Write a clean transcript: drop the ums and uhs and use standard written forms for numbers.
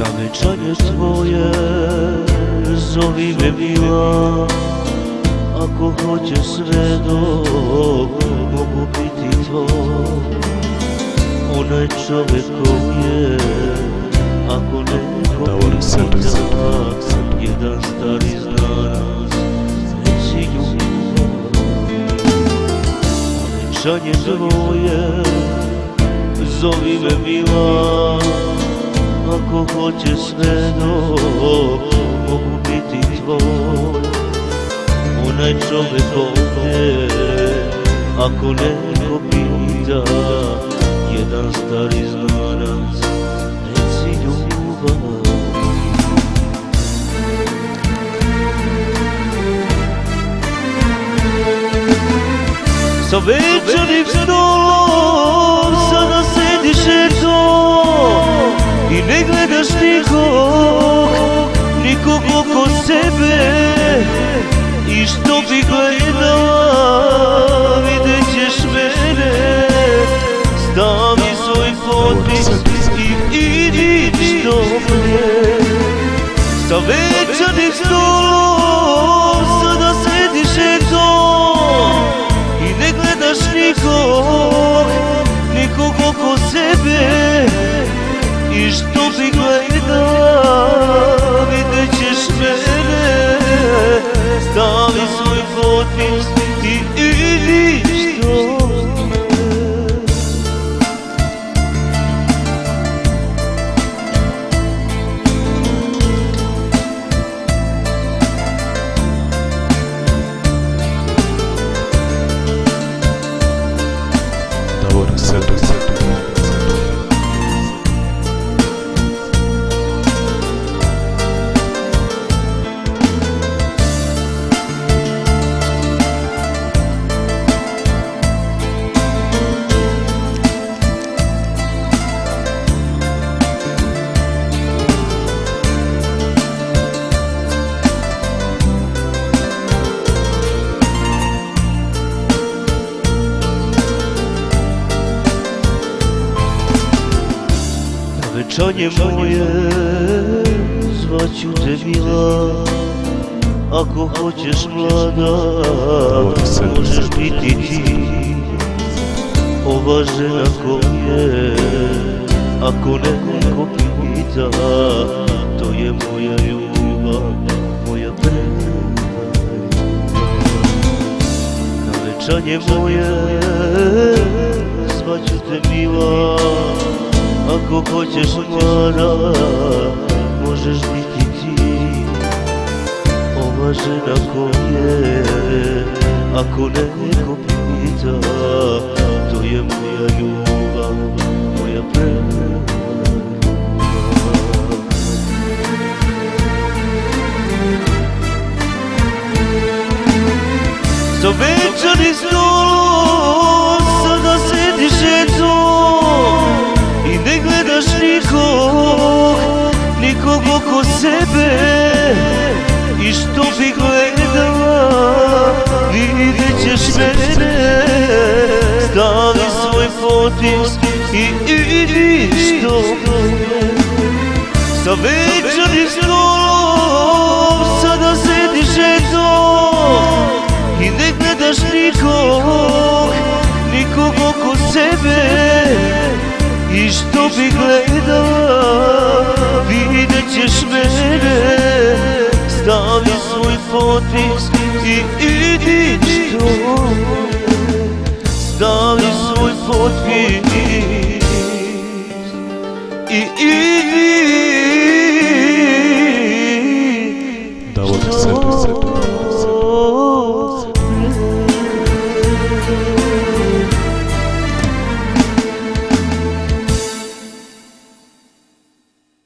Na venčanje tvoje zovi me mila, ako hoćeš sve dok mogu biti tvoj. Onaj čovjek koji je, ako neko pita, jedan stari znanac, reći ljubav. Na venčanje tvoje zovi me mila, ako hoćeš sve dok mogu biti tvoj. Onaj čovjek ovdje, ako neko pita, jedan stari znanac, reci ljubav. Sa večernim stolom sada sediš eto i ne gledaš nikog oko sebe. I što bi gledala, vidjet ćeš mene. Stavi svoj potpis i idi što mne. Sa večernim stolom sada sediš eto i ne gledaš nikog oko sebe. I što bi gledala, vidjet ćeš mene. Stavi svoj potpis i idi što mne. Venčanje moje, zvaću te mila, ako hoćeš mlada, možeš biti ti. Ova žena ko je, ako neko pita, to je moja ljubav, moja prva ljubav. Na venčanje moje, zvaću te mila, ako hoćeš mlada, možeš biti ti. Ova žena ko je, ako neko pita, to je moja ljubav, moja prva ljubav. Za večernim stolom sada sediš eto i ne gledaš nikog oko sebe. I što bi gledala, vidjet ćeš mene. Stavi svoj potpis i idi što mne. Sa večernim stolom sada sediš eto i ne gledaš nikog oko sebe. I što bi gledala, vidjet ćeš mene. Stavi svoj potpis i idi što mne. Stavi svoj svoj i idi da vodi sebe